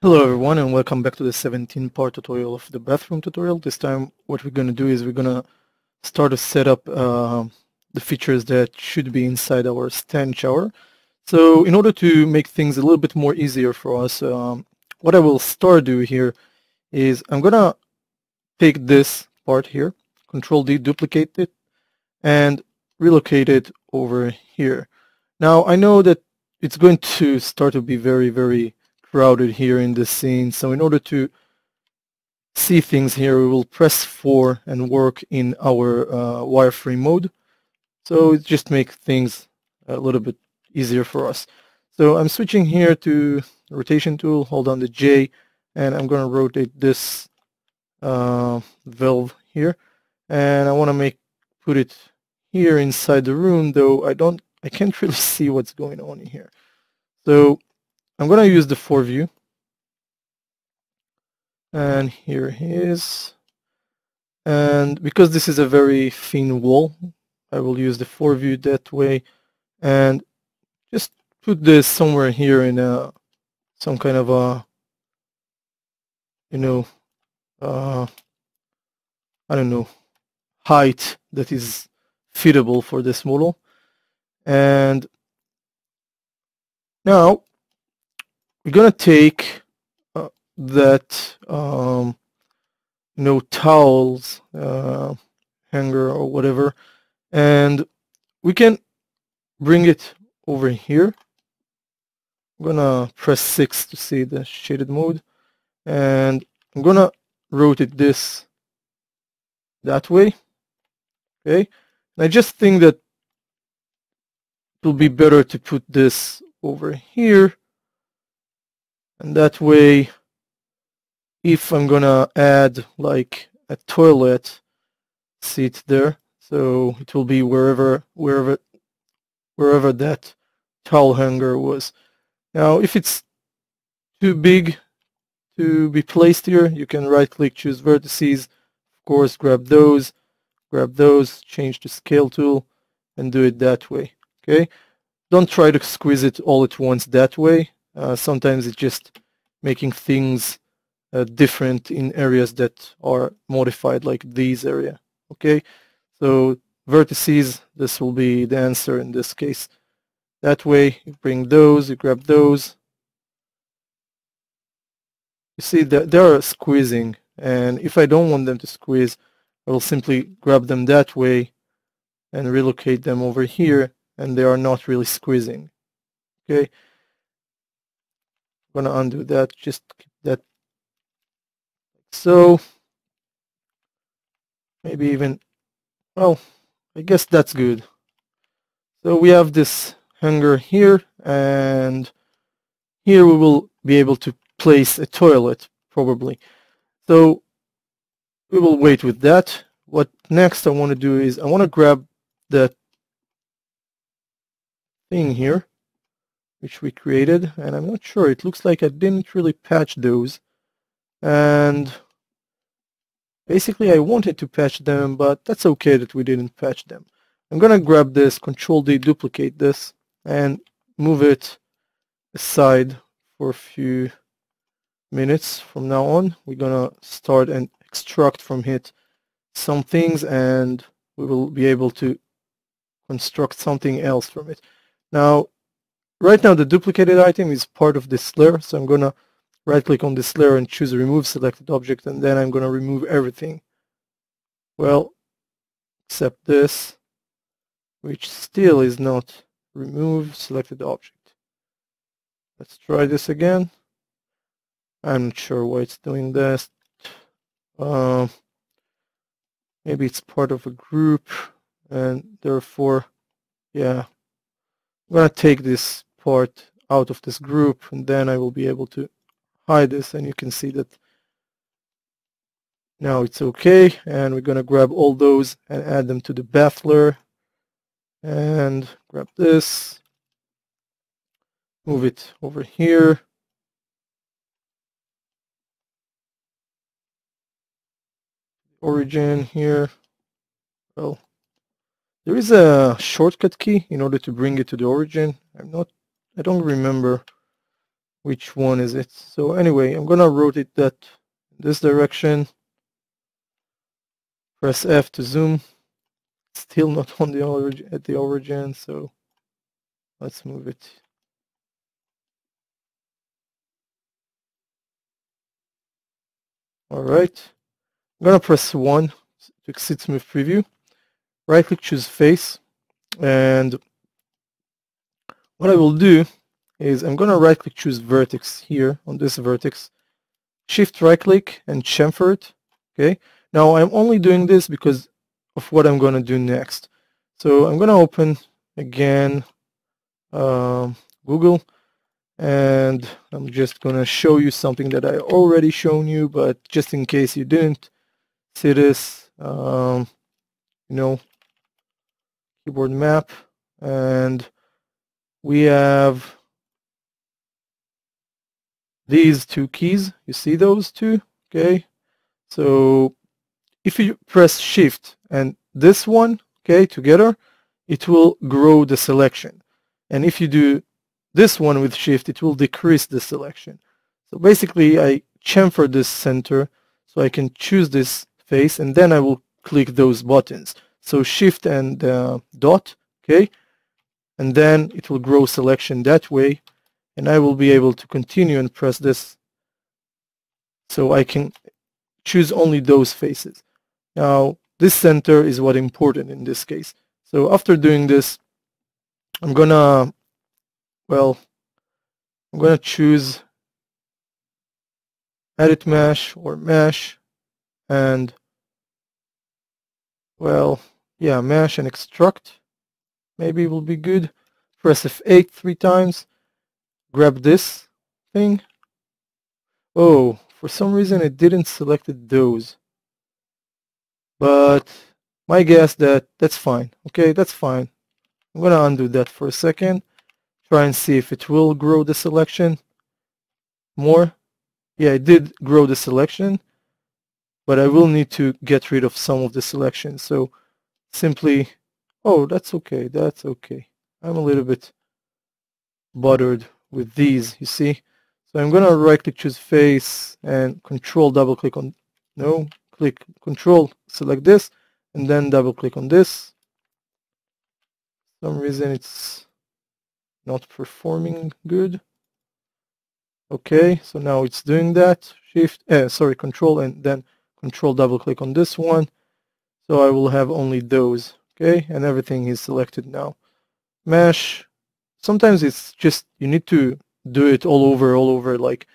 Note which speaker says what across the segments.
Speaker 1: Hello everyone and welcome back to the 17-part tutorial of the bathroom tutorial. This time what we're going to do is we're going to start to set up the features that should be inside our stand shower. So in order to make things a little bit more easier for us, what I will start do here is I'm going to take this part here, Control D, duplicate it, and relocate it over here. Now I know that it's going to start to be very crowded here in the scene, so in order to see things here we will press 4 and work in our wireframe mode, so it just makes things a little bit easier for us. So I'm switching here to rotation tool, hold on the J, and I'm going to rotate this valve here, and I want to put it here inside the room, though I can't really see what's going on in here. So I'm going to use the 4 view, and here it is. And because this is a very thin wall, I will use the 4 view that way, and just put this somewhere here in some kind of a, I don't know, height that is fitable for this model. And now we're gonna take that towels hanger or whatever, and we can bring it over here. I'm gonna press 6 to see the shaded mode, and I'm gonna rotate this that way. Okay, and I just think that it will be better to put this over here, and that way if I'm gonna add like a toilet seat there, so it will be wherever that towel hanger was. Now if it's too big to be placed here, you can right click, choose vertices, of course grab those, change to scale tool, and do it that way. Okay, don't try to squeeze it all at once that way. Sometimes it's just making things different in areas that are modified, like these area. Okay, so vertices, this will be the answer in this case. That way you bring those, you grab those. You see that they are squeezing, and if I don't want them to squeeze, I will simply grab them that way and relocate them over here, and they are not really squeezing. Okay, I'm gonna undo that, just keep that so. Maybe even, well, I guess that's good. So we have this hanger here, and here we will be able to place a toilet, probably. So we will wait with that. What next I want to do is I want to grab that thing here, which we created, and I'm not sure, it looks like I didn't really patch those, and basically I wanted to patch them, but that's okay that we didn't patch them. I'm gonna grab this, Control D, duplicate this, and move it aside for a few minutes. From now on, we're gonna start and extract from it some things, and we will be able to construct something else from it. Now, right now the duplicated item is part of this layer, so I'm gonna right click on this layer and choose remove selected object, and then I'm gonna remove everything. Well, except this, which still is not remove selected object. Let's try this again. I'm not sure why it's doing this. Maybe it's part of a group, and therefore, yeah, I'm gonna take this part out of this group, and then I will be able to hide this, and you can see that now it's okay. And we're gonna grab all those and add them to the bath layer, and grab this, move it over here, origin here. Well, there is a shortcut key in order to bring it to the origin. I don't remember which one is it. So anyway, I'm gonna rotate that in this direction. Press F to zoom. Still not on the at the origin, so let's move it. All right. I'm gonna press 1 to exit smooth preview. Right click, choose face, and what I will do is I'm gonna right click, choose vertex here on this vertex. Shift right click and chamfer it. Okay. Now I'm only doing this because of what I'm gonna do next. So I'm gonna open again Google, and I'm just gonna show you something that I already shown you, but just in case you didn't see this, you know, keyboard map, and we have these two keys. You see those two? Okay. So if you press shift and this one, okay, together, it will grow the selection. And if you do this one with shift, it will decrease the selection. So basically I chamfer this center so I can choose this face, and then I will click those buttons. So shift and dot, okay, and then it will grow selection that way, and I will be able to continue and press this so I can choose only those faces. Now this center is what important in this case. So after doing this, I'm gonna choose edit mesh or mesh, and mesh and extract maybe will be good. Press F8 3 times, grab this thing. Oh, for some reason it didn't select those, but my guess that's fine. Okay, that's fine. I'm gonna undo that for a second, try and see if it will grow the selection more. Yeah, it did grow the selection, but I will need to get rid of some of the selection. So simply, oh, that's okay, that's okay. I'm a little bit bothered with these, you see. So I'm gonna right click, choose face, and control double click on, no, click control, select this, and then double click on this. For some reason it's not performing good. Okay, so now it's doing that. Control, and then control double click on this one. So I will have only those, okay, and everything is selected now. Mesh, sometimes it's just, you need to do it all over, like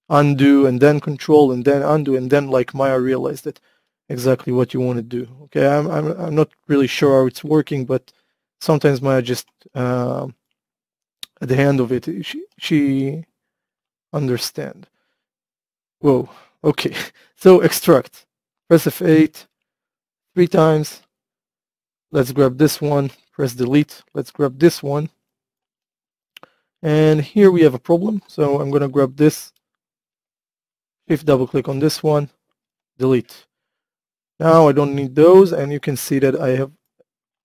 Speaker 1: undo and then control and then undo, and then like Maya realized that exactly what you want to do. Okay, I'm not really sure how it's working, but sometimes Maya just at the end of it, she understand. Whoa, okay. So extract, press F8 3 times. Let's grab this one, press delete. Let's grab this one. And here we have a problem. So I'm gonna grab this, shift double click on this one, delete. Now I don't need those, and you can see that I have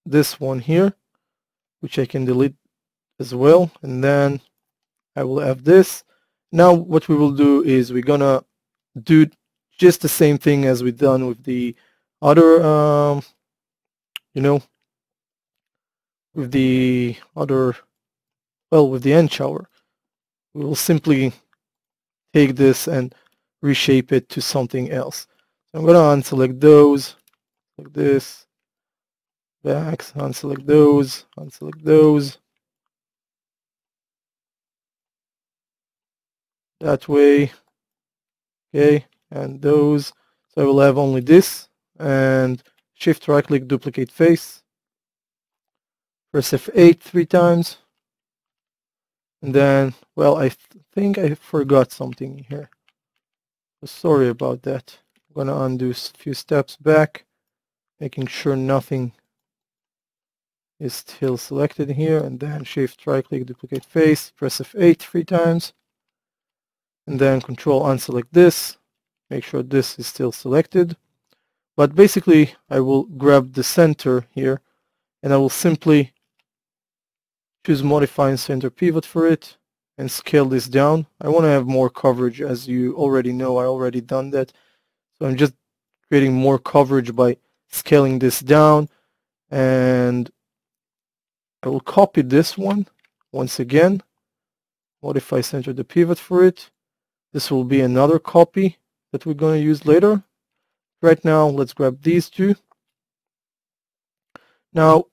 Speaker 1: this one here, which I can delete as well, and then I will have this. Now what we will do is we're gonna do just the same thing as we've done with the other, with the other, with the end shower. We will simply take this and reshape it to something else. So I'm gonna unselect those, like this, back, unselect those, that way, okay, and those. So I will have only this, and shift right click, duplicate face, press F8 3 times, and then, I think I forgot something here. So sorry about that. I'm gonna undo a few steps back, making sure nothing is still selected here, and then shift right click, duplicate face, press F8 3 times, and then control unselect this, make sure this is still selected. But basically I will grab the center here, and I will simply choose modify center pivot for it, and scale this down. I want to have more coverage, as you already know. I already done that. So I'm just creating more coverage by scaling this down, and I will copy this one once again, modify center the pivot for it. This will be another copy that we're going to use later. Right now, let's grab these two. Now,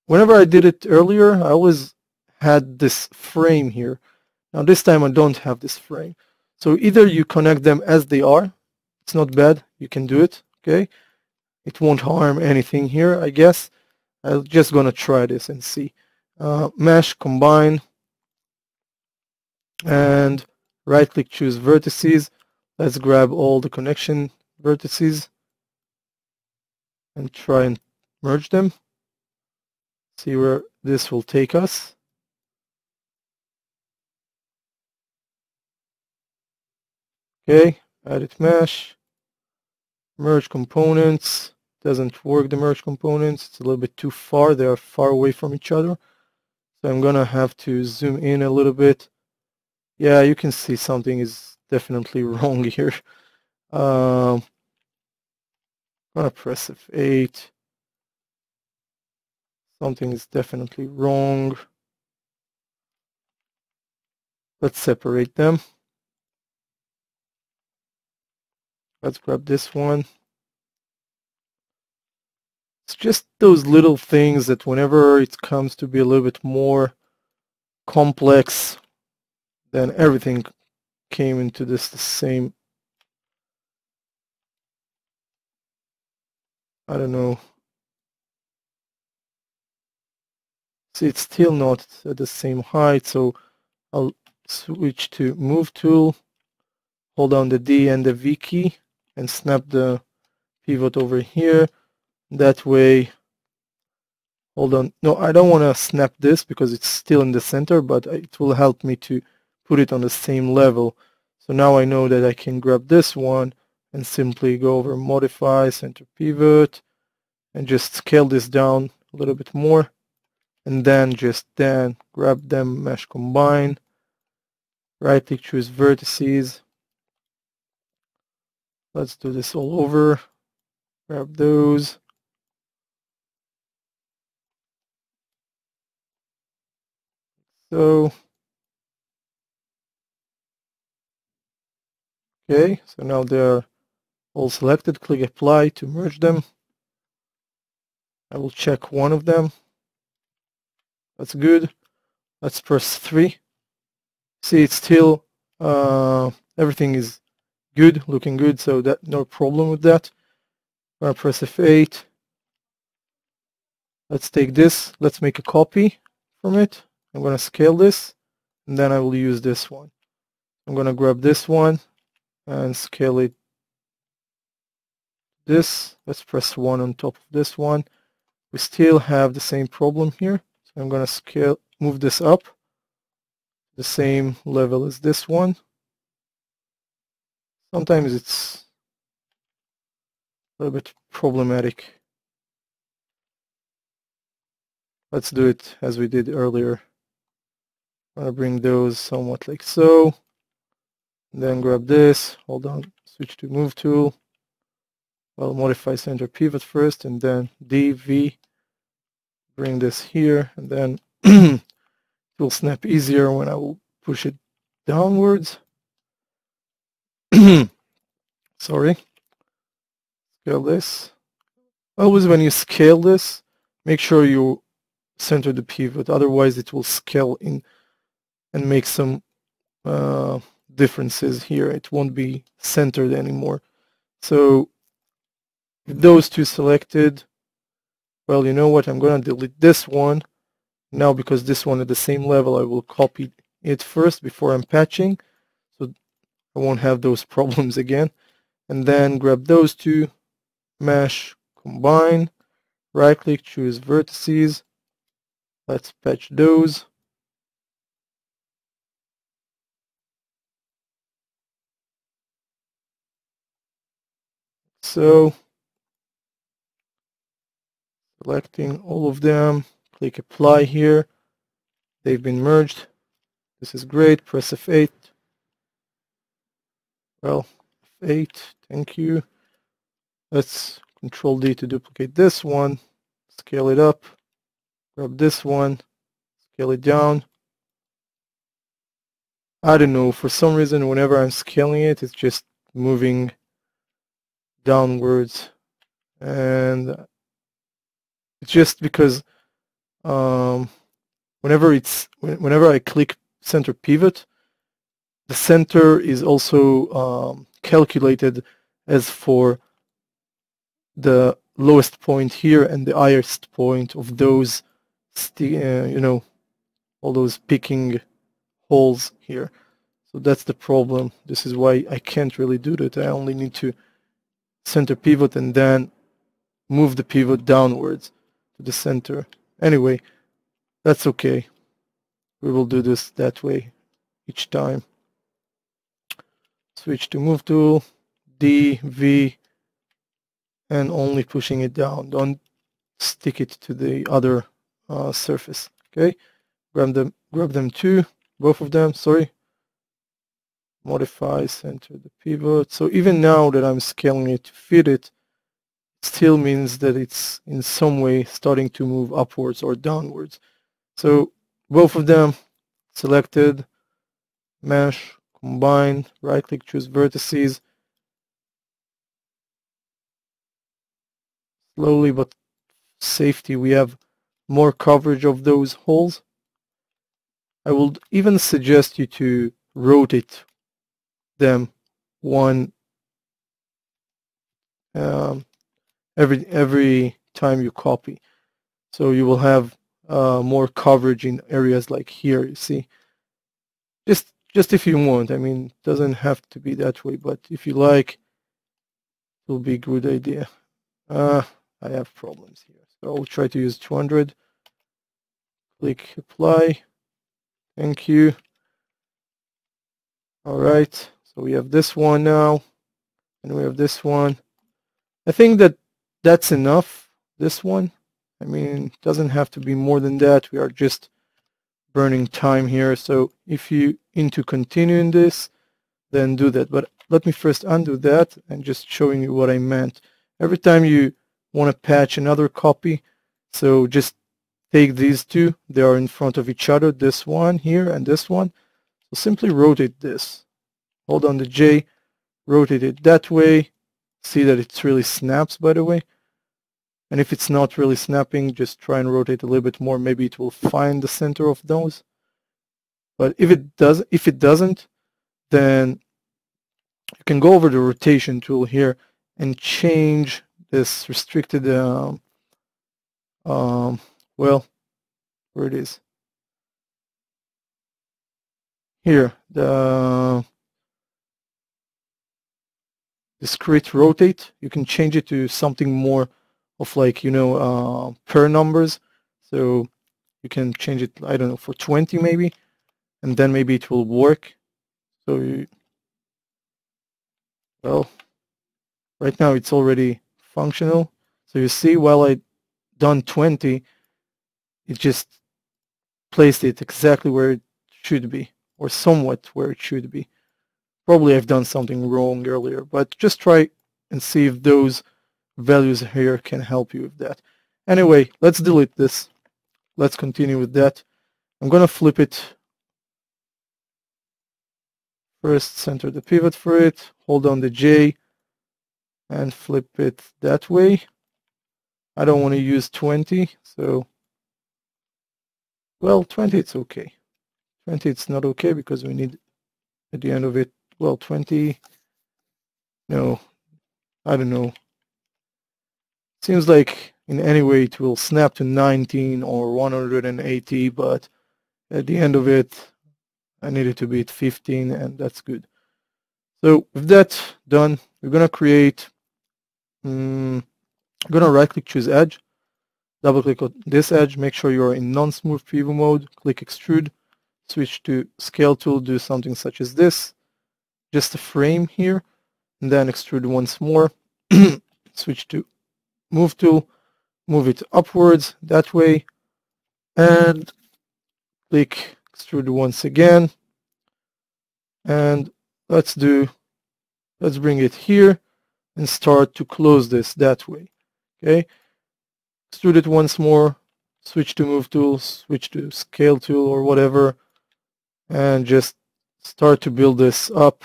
Speaker 1: whenever I did it earlier, I always had this frame here. Now this time I don't have this frame. So either you connect them as they are. It's not bad. You can do it. Okay. It won't harm anything here, I guess. I'm just going to try this and see. Mesh, combine, and right-click, choose vertices. Let's grab all the connection vertices and try and merge them. See where this will take us. Okay, edit mesh, merge components. Doesn't work, the merge components. It's a little bit too far. They are far away from each other. So I'm gonna have to zoom in a little bit. Yeah, you can see something is definitely wrong here. I'm gonna press F8. Something is definitely wrong. Let's separate them. Let's grab this one. It's just those little things that whenever it comes to be a little bit more complex, then everything came into this the same. I don't know. See, it's still not at the same height, so I'll switch to Move tool, hold down the D and the V key, and snap the pivot over here. That way, hold on. No, I don't want to snap this because it's still in the center, but it will help me to put it on the same level. So now I know that I can grab this one and simply go over Modify, Center Pivot, and just scale this down a little bit more. And then grab them, Mesh, Combine, right-click, choose Vertices. Let's do this all over. Grab those. So, okay, so now they're all selected. Click Apply to merge them. I will check one of them. That's good. Let's press 3. See, it's still, everything is good, looking good, so that no problem with that. I'm going to press F8. Let's take this. Let's make a copy from it. I'm going to scale this, and then I will use this one. I'm going to grab this one and scale it. This. Let's press 1 on top of this one. We still have the same problem here. So I'm going to move this up the same level as this one. Sometimes it's a little bit problematic. Let's do it as we did earlier. I'm going to bring those somewhat like so. And then grab this, hold on, switch to Move tool. I'll modify center pivot first, and then D, V. Bring this here, and then it will snap easier when I will push it downwards. Sorry. Scale this. Always when you scale this, make sure you center the pivot, otherwise it will scale in and make some differences here. It won't be centered anymore. So with those two selected, well, you know what, I'm going to delete this one. Now because this one at the same level, I will copy it first before I'm patching, so I won't have those problems again. And then grab those two, Mesh, Combine, right click, choose Vertices. Let's patch those. So, selecting all of them, click Apply here. They've been merged. This is great. Press F8. Well, F8, thank you. Let's Control D to duplicate this one, scale it up, grab this one, scale it down. I don't know, for some reason whenever I'm scaling it, it's just moving downwards, and it's just because whenever I click center pivot, the center is also calculated as for the lowest point here and the highest point of those, all those picking holes here. So that's the problem. This is why I can't really do that. I only need to center pivot and then move the pivot downwards to the center. Anyway, that's okay. We will do this that way each time. Switch to Move Tool, D, V, and only pushing it down. Don't stick it to the other surface. Okay, grab them too, both of them. Sorry. Modify, center the pivot. So even now that I'm scaling it to fit it, it still means that it's in some way starting to move upwards or downwards. So both of them selected, mesh, combine, right click, choose vertices. Slowly but safety, we have more coverage of those holes. I would even suggest you to rotate them one every time you copy, so you will have more coverage in areas like here. You see, just if you want. I mean, it doesn't have to be that way, but if you like, it will be a good idea. I have problems here, so I'll try to use 200. Click apply. Thank you. All right, so we have this one now, and we have this one. I think that's enough, this one. I mean, it doesn't have to be more than that. We are just burning time here. So if you into continuing this, then do that. But let me first undo that and just showing you what I meant. Every time you want to patch another copy, so just take these two. They are in front of each other, this one here and this one. So simply rotate this. Hold on the J, rotate it that way. See that it really snaps, by the way. And if it's not really snapping, just try and rotate a little bit more. Maybe it will find the center of those. But if it doesn't, then you can go over the rotation tool here and change this restricted, well, where it is. Here, the discrete rotate, you can change it to something more of like, per numbers. So you can change it, I don't know, for 20 maybe, and then maybe it will work. So well, right now it's already functional. So you see, while I done 20, it just placed it exactly where it should be, or somewhat where it should be. Probably I've done something wrong earlier, but just try and see if those values here can help you with that. Anyway, let's delete this. Let's continue with that. I'm going to flip it. First, center the pivot for it, hold on the J, and flip it that way. I don't want to use 20, so, well, 20 it's okay. 20 it's not okay because we need at the end of it, well, 20, no, I don't know. Seems like in any way it will snap to 19 or 180, but at the end of it, I need it to be at 15, and that's good. So with that done, we're going to create, I'm going to right click, choose edge, double click on this edge, make sure you're in non-smooth preview mode, click extrude, switch to scale tool, do something such as this, just a frame here, and then extrude once more, switch to move tool, move it upwards that way, and click extrude once again, and let's bring it here and start to close this that way. Okay, extrude it once more, switch to move tool, switch to scale tool or whatever, and just start to build this up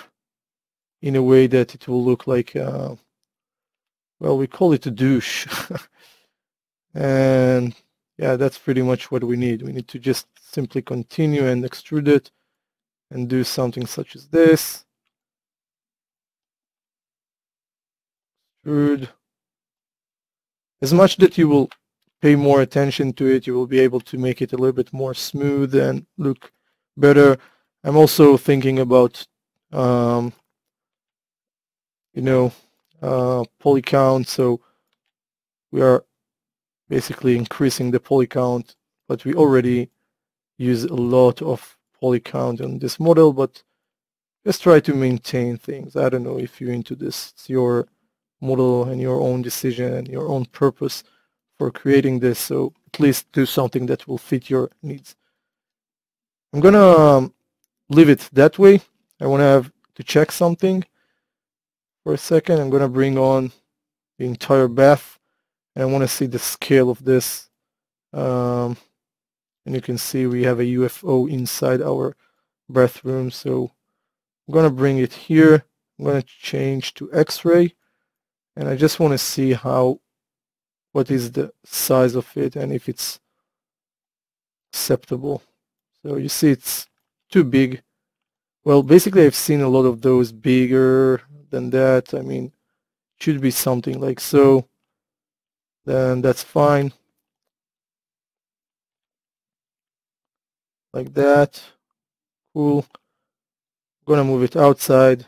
Speaker 1: in a way that it will look like, well, we call it a douche. And yeah, that's pretty much what we need. We need to just simply continue and extrude it and do something such as this. Extrude. As much that you will pay more attention to it, you will be able to make it a little bit more smooth and look better. I'm also thinking about, poly count. So we are basically increasing the poly count, but we already use a lot of poly count on this model, but just try to maintain things. I don't know if you're into this. It's your model and your own decision and your own purpose for creating this, so at least do something that will fit your needs. I'm gonna leave it that way. I want to have to check something for a second. I'm gonna bring on the entire bath, and I want to see the scale of this. And you can see we have a UFO inside our bathroom, so I'm gonna bring it here. I'm gonna change to X-ray, and I just want to see what is the size of it and if it's acceptable. So you see it's too big. Well, basically I've seen a lot of those bigger than that. I mean, it should be something like so. Then that's fine. Like that. Cool. I'm gonna move it outside,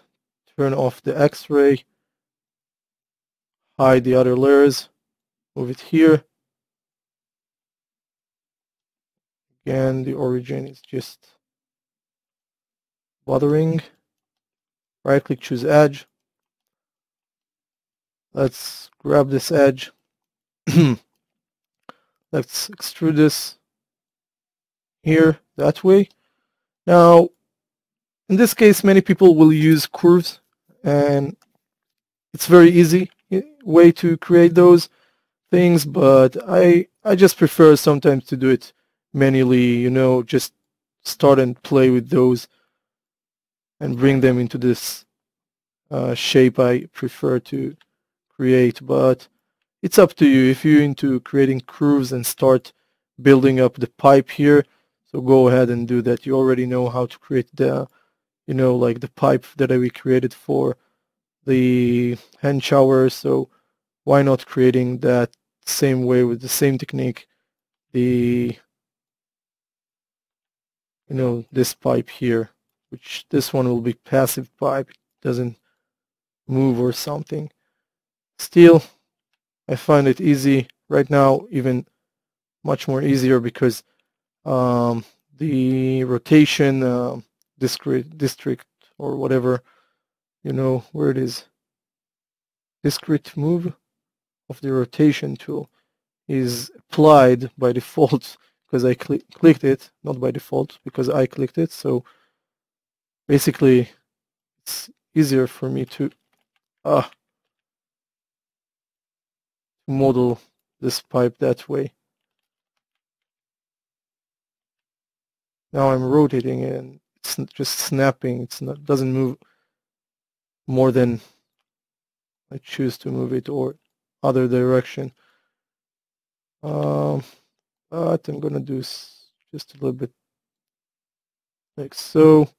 Speaker 1: turn off the X-ray, hide the other layers, move it here. Again, the origin is just bothering. Right click, choose edge. Let's grab this edge. Let's extrude this here, that way. Now, in this case, many people will use curves, and it's very easy way to create those things, but I just prefer sometimes to do it manually, just start and play with those and bring them into this shape I prefer to create. But it's up to you if you're into creating curves and start building up the pipe here. So go ahead and do that. You already know how to create the, like the pipe that we created for the hand shower. So why not creating that same way with the same technique, this pipe here, which this one will be passive pipe. It doesn't move or something. Still, I find it easy right now, even much more easier because the rotation district or whatever, where it is, discrete move of the rotation tool is applied by default because I clicked it, not by default because I clicked it. So basically it's easier for me to model this pipe that way. Now I'm rotating it and it's just snapping. It's not, doesn't move more than I choose to move it or other direction. But I'm gonna do just a little bit like so.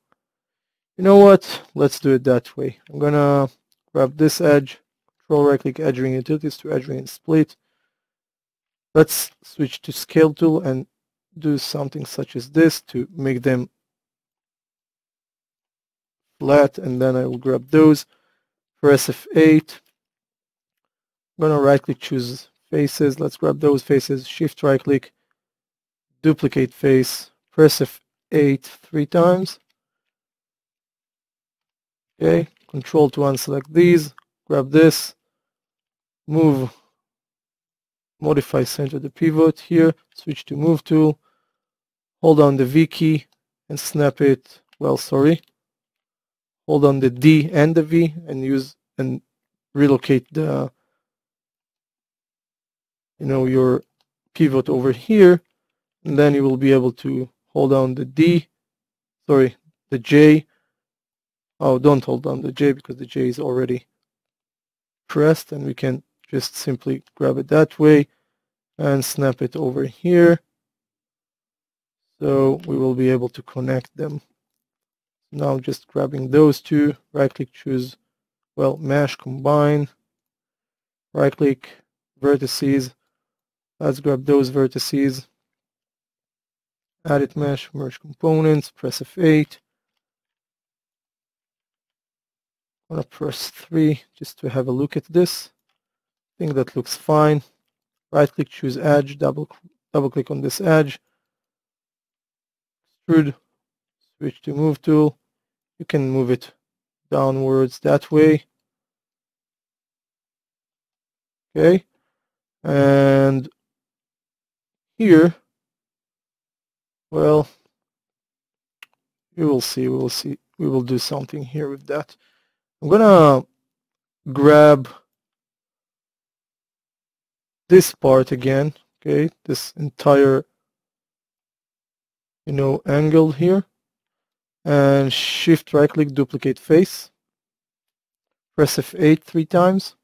Speaker 1: You know what? Let's do it that way. I'm gonna grab this edge, control right click edge ring utilities to edge ring and split. Let's switch to scale tool and do something such as this to make them flat, and then I will grab those. Press F8. I'm gonna right click, choose faces. Let's grab those faces. Shift right click, duplicate face. Press F8 3 times. Okay, control to unselect these. Grab this. Move. Modify center the pivot here. Switch to move tool. Hold down the V key and snap it, well, sorry, hold on the D and the V and use and relocate the, your pivot over here, and then you will be able to hold down the D, sorry, the J. Oh, don't hold down the J because the J is already pressed, and we can just simply grab it that way and snap it over here. So we will be able to connect them. Now just grabbing those two, right click, choose, well, mesh, combine, right click, vertices. Let's grab those vertices, edit mesh, merge components, press F8. I'm gonna press 3 just to have a look at this. I think that looks fine. Right click, choose edge, double click on this edge, extrude, switch to move tool. You can move it downwards that way. Okay, and here, well, we will see, we will do something here with that. I'm gonna grab this part again, okay, this entire, angle here, and shift right click, duplicate face, press F8 3 times,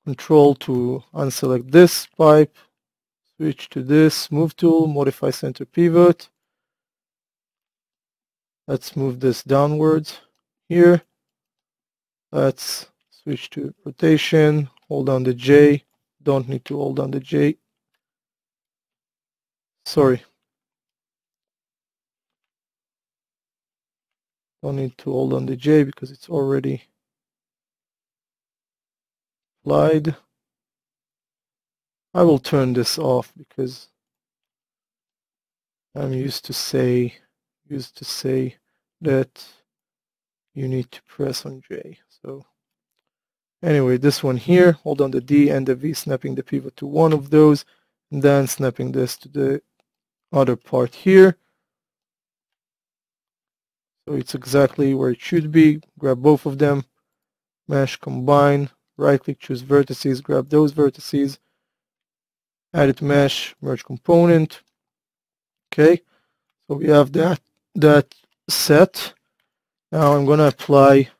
Speaker 1: control to unselect this pipe, switch to this, move tool, modify center pivot. Let's move this downwards here. Let's switch to rotation, hold down the J, don't need to hold down the J. Sorry. Don't need to hold on the J because it's already applied. I will turn this off because I'm used to say that you need to press on J. So anyway, this one here, hold on the D and the V, snapping the pivot to one of those, and then snapping this to the other part here. So it's exactly where it should be. Grab both of them, mesh, combine, right click, choose vertices, grab those vertices, edit mesh, merge component. Okay, so we have that set. Now I'm gonna apply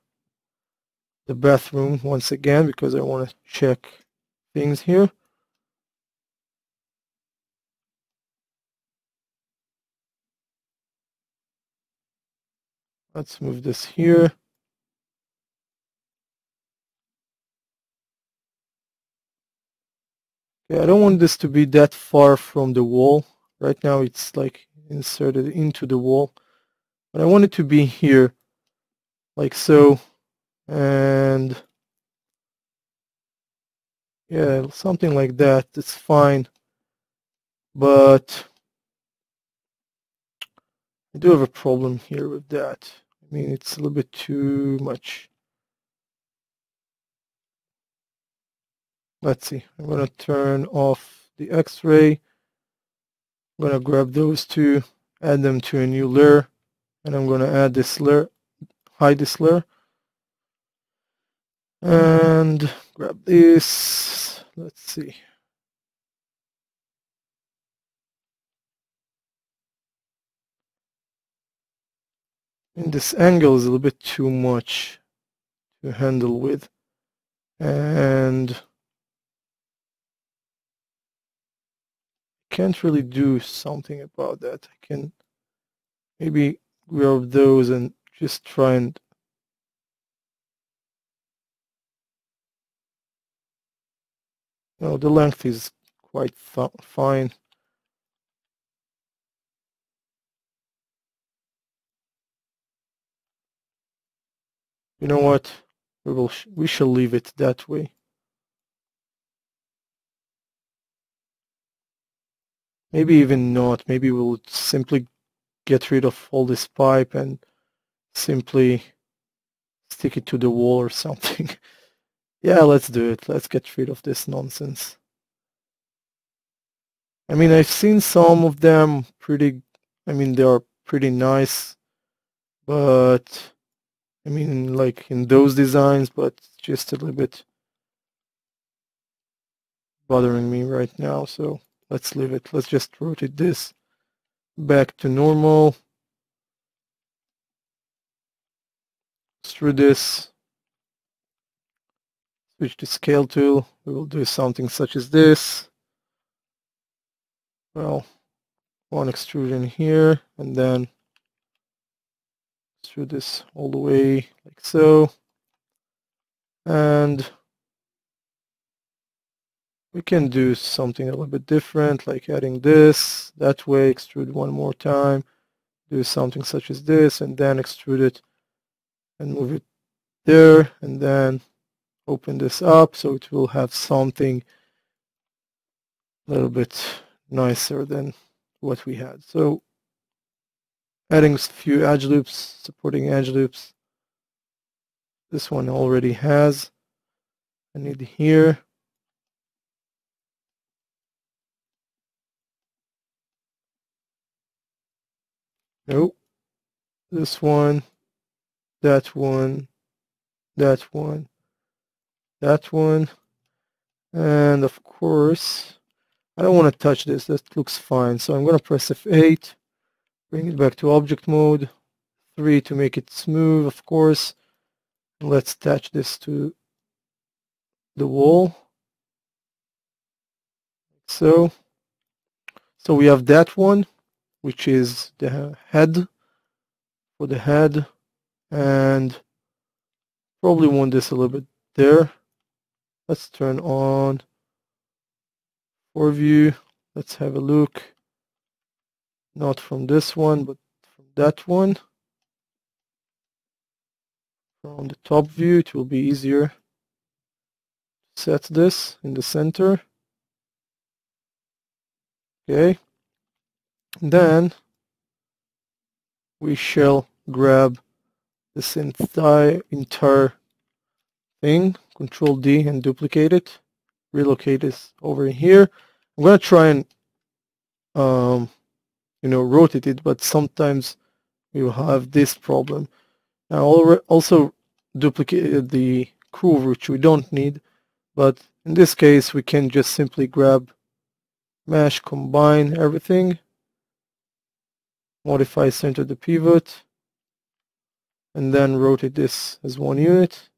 Speaker 1: the bathroom once again because I want to check things here. Let's move this here. Okay, I don't want this to be that far from the wall. Right now it's like inserted into the wall, but I want it to be here, like so, and yeah, something like that. It's fine, but I do have a problem here with that. I mean, it's a little bit too much. Let's see. I'm going to turn off the X-ray. I'm going to grab those two, add them to a new layer, and I'm going to add this layer, hide this layer, and grab this. Let's see. And this angle is a little bit too much to handle with, and can't really do something about that. I can maybe grab those and just try and the length is quite fine. You know what? We shall leave it that way. Maybe even not. Maybe we'll simply get rid of all this pipe and simply stick it to the wall or something. Yeah, let's do it. Let's get rid of this nonsense. I mean, I've seen some of them they are pretty nice, but I mean, like in those designs, but just a little bit bothering me right now, so let's leave it. Let's just rotate this back to normal. Through this, switch to scale tool. We will do something such as this. Well, one extrusion here, and then extrude this all the way like so. And we can do something a little bit different, like adding this that way, extrude one more time, do something such as this, and then extrude it and move it there, and then open this up so it will have something a little bit nicer than what we had. So adding a few edge loops, supporting edge loops. This one already has. I need here. Nope. This one, that one, that one, that one. And of course, I don't want to touch this. That looks fine. So I'm going to press F8, bring it back to object mode, 3 to make it smooth, of course. Let's attach this to the wall. So we have that one, which is the head, for the head, and probably want this a little bit there. Let's turn on view. Let's have a look. Not from this one, but from that one. From the top view, it will be easier to set this in the center. Okay. Then we shall grab this entire thing, Control D, and duplicate it. Relocate this over here. I'm gonna try and rotate it, but sometimes we will have this problem. Now also duplicate the groove, which we don't need, but in this case we can just simply grab mesh, combine everything, modify center to pivot, and then rotate this as one unit.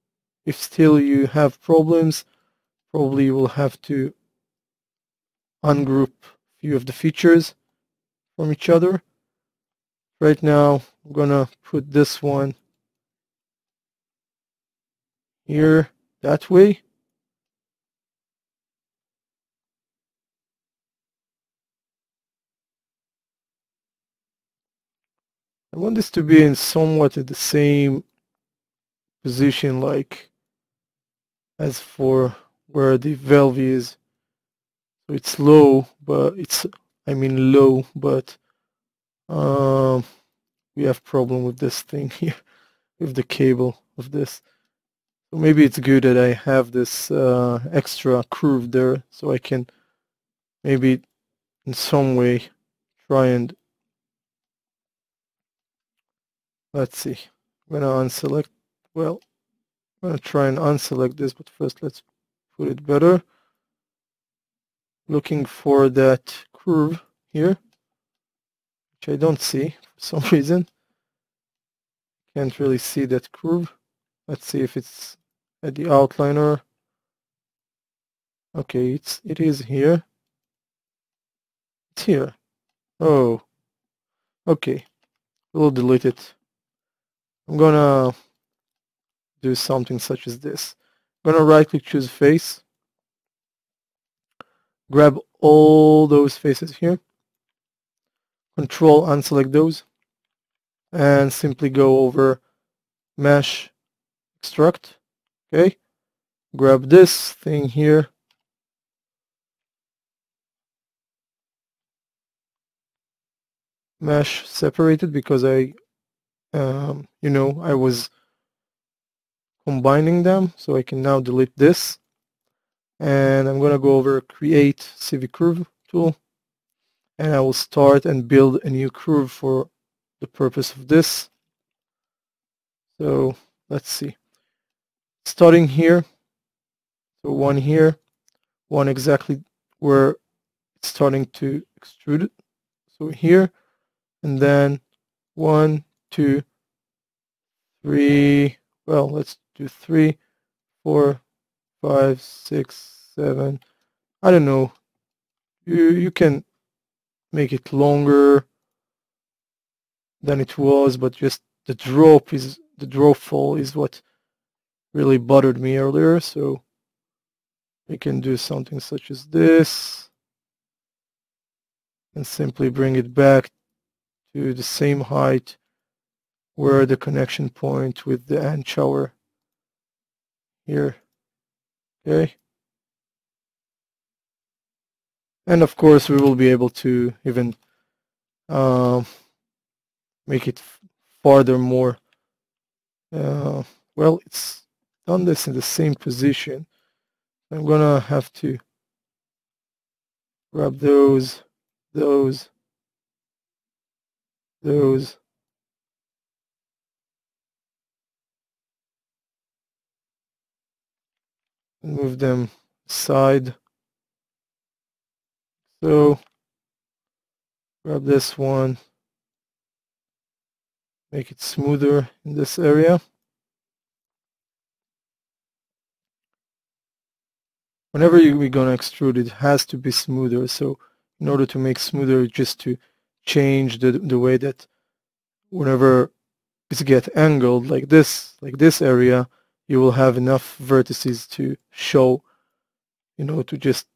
Speaker 1: If still you have problems, probably you will have to ungroup a few of the features from each other. Right now I'm gonna put this one here that way. I want this to be in somewhat at the same position like as for where the valve is. So it's low, but low, but we have problem with this thing here, with the cable of this. So maybe it's good that I have this extra curve there, so I can maybe in some way try and, let's see, I'm gonna unselect, well, I'm gonna try and unselect this, but first let's put it better. Looking for that curve here, which I don't see for some reason. Can't really see that curve. Let's see if it's at the outliner. Okay, it is here. It's here. Oh, okay. We'll delete it. I'm gonna do something such as this. I'm gonna right-click, choose face, grab all those faces here, Control unselect those, and simply go over mesh, extract. Okay, grab this thing here, mesh separated, because I was combining them, so I can now delete this. And I'm gonna go over create CV curve tool, and I will start and build a new curve for the purpose of this. So let's see. Starting here, so one here, one exactly where it's starting to extrude. So here, and then 1, 2, 3. Well, let's do 3, 4, 5, 6, 7. I don't know. You can make it longer than it was, but just the drop fall is what really bothered me earlier. So we can do something such as this and simply bring it back to the same height where the connection point with the end shower here. Okay. And of course we will be able to even make it farther more. Well, it's done this in the same position. I'm gonna have to grab those, and move them aside. So grab this one, make it smoother in this area. Whenever we're gonna extrude, it has to be smoother. So in order to make smoother, just to change the way that whenever it's get angled like this area, you will have enough vertices to show, to just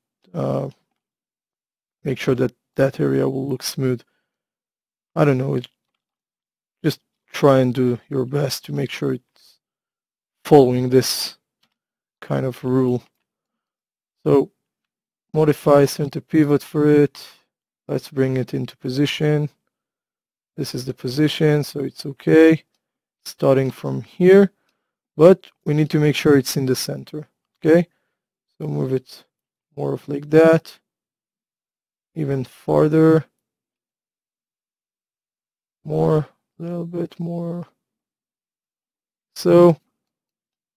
Speaker 1: make sure that that area will look smooth. I don't know, just try and do your best to make sure it's following this kind of rule. So modify center pivot for it. Let's bring it into position. This is the position, so it's okay. Starting from here, but we need to make sure it's in the center. Okay, so move it more of like that, even farther, more, a little bit more. So,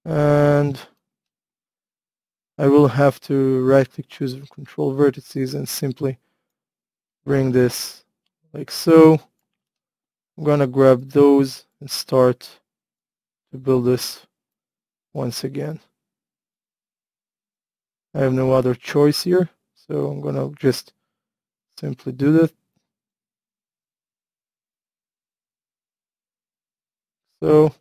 Speaker 1: and I will have to right-click, choose control vertices, and simply bring this like so. I'm gonna grab those and start to build this once again. I have no other choice here, so I'm gonna just simply do that. So you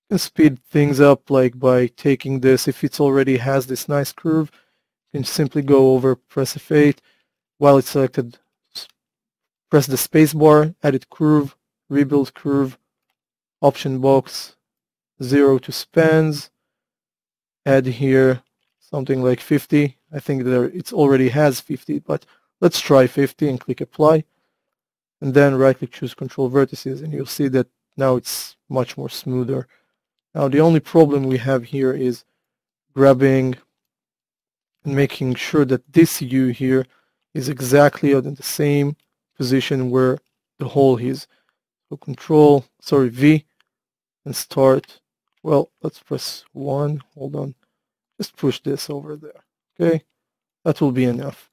Speaker 1: can speed things up like by taking this. If it already has this nice curve, you can simply go over, press F8. While it's selected, press the space bar, edit curve, rebuild curve, option box, 0 to spans, add here something like 50. I think there it already has 50, but let's try 50 and click apply. And then right-click, choose control vertices, and you'll see that now it's much more smoother. Now the only problem we have here is grabbing and making sure that this U here is exactly in the same position where the hole is. So V, and start. Well, let's press 1. Hold on. Just push this over there. Okay, that will be enough.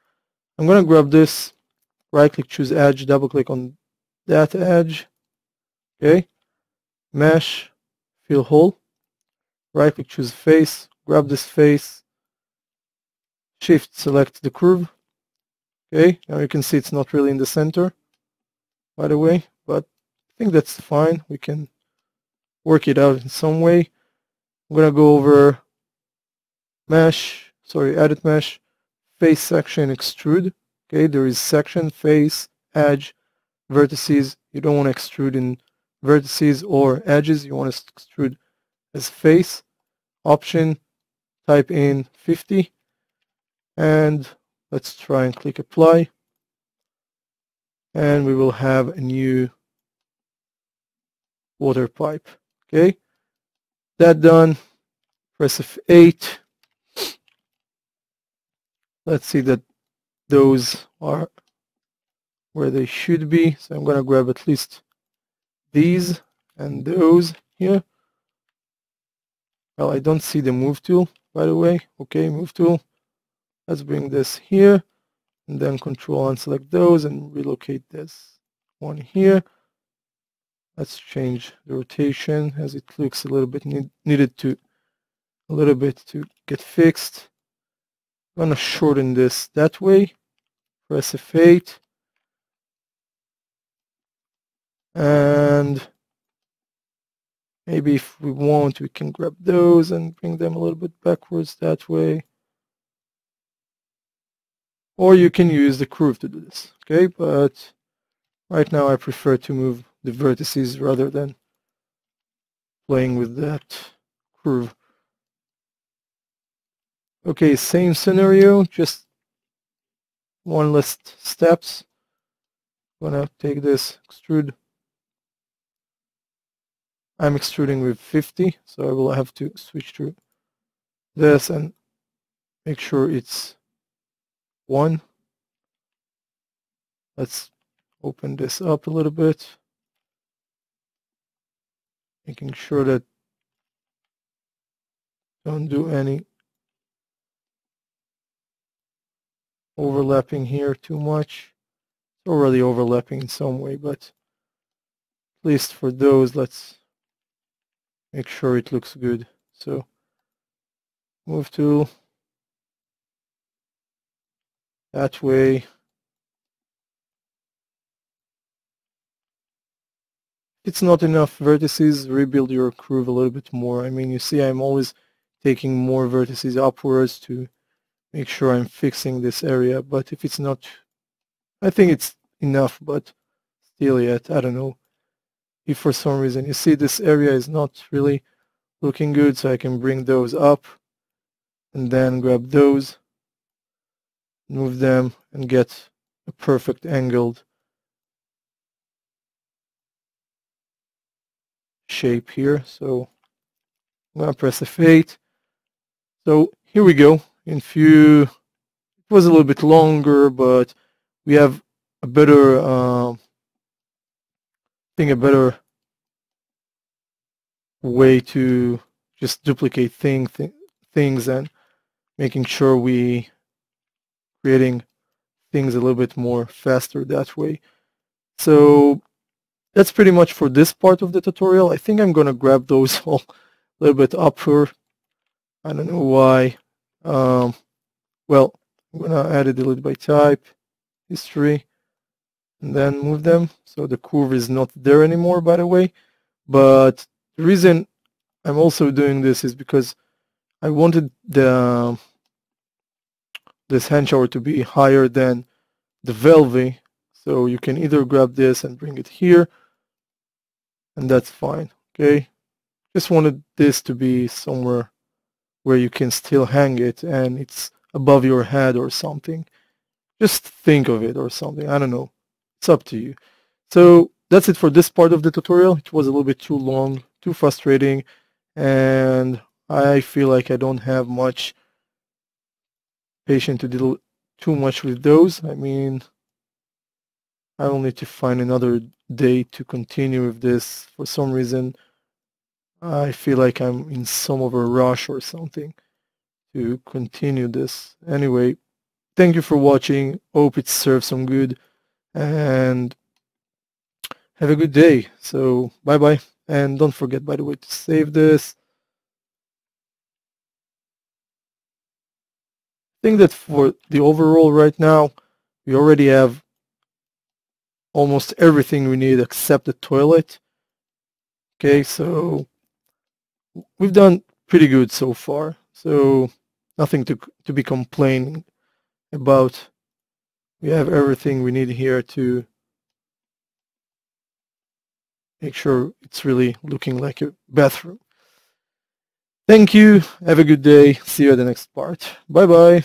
Speaker 1: I'm going to grab this, right-click, choose edge, double-click on that edge. Okay, mesh, fill hole. Right-click, choose face, grab this face, shift, select the curve. Okay, now you can see it's not really in the center, by the way, but I think that's fine. We can work it out in some way. I'm going to go over edit mesh, face, section, extrude. Okay, there is section, face, edge, vertices. You don't want to extrude in vertices or edges. You want to extrude as face. Option, type in 50, and let's try and click apply. And we will have a new water pipe. Okay, that done. Press F8. Let's see that those are where they should be. So I'm going to grab at least these and those here. Well, I don't see the move tool, by the way. Okay, move tool. Let's bring this here, and then control and select those and relocate this one here. Let's change the rotation as it looks a little bit needed to get fixed. I'm gonna shorten this that way. Press F8, and maybe if we want, we can grab those and bring them a little bit backwards that way. Or you can use the curve to do this, okay? But right now I prefer to move the vertices rather than playing with that curve. Okay, same scenario, just one less steps. I'm gonna take this, extrude. I'm extruding with 50, so I will have to switch to this and make sure it's 1. Let's open this up a little bit, making sure that don't do any overlapping here too much. It's already overlapping in some way, but at least for those, let's make sure it looks good. So move tool that way. If it's not enough vertices, rebuild your curve a little bit more. I mean, you see I'm always taking more vertices upwards to make sure I'm fixing this area, but if it's not, I think it's enough, but still yet, I don't know. If for some reason you see this area is not really looking good, so I can bring those up and then grab those, move them, and get a perfect angled shape here. So I'm going to press F8. So here we go. It was a little bit longer, but we have a better, a better way to just duplicate things and making sure we creating things a little bit more faster that way. So that's pretty much for this part of the tutorial. I think I'm gonna grab those all a little bit upper. I don't know why. Well, I'm gonna add a delete by type, history, and then move them. So the curve is not there anymore, by the way. But the reason I'm also doing this is because I wanted this hand shower to be higher than the Velvy. So you can either grab this and bring it here, and that's fine, okay? Just wanted this to be somewhere where you can still hang it and it's above your head or something. Just think of it or something, I don't know. It's up to you. So that's it for this part of the tutorial. It was a little bit too long, too frustrating, and I feel like I don't have much patience to deal too much with those. I mean, I will need to find another day to continue with this. For some reason, I feel like I'm in some of a rush or something to continue this. Anyway, thank you for watching. Hope it serves some good, and have a good day. So bye-bye. And don't forget, by the way, to save this. I think that for the overall right now, we already have almost everything we need except the toilet. Okay, so we've done pretty good so far. So nothing to be complaining about. We have everything we need here to make sure it's really looking like a bathroom. Thank you. Have a good day. See you at the next part. Bye-bye.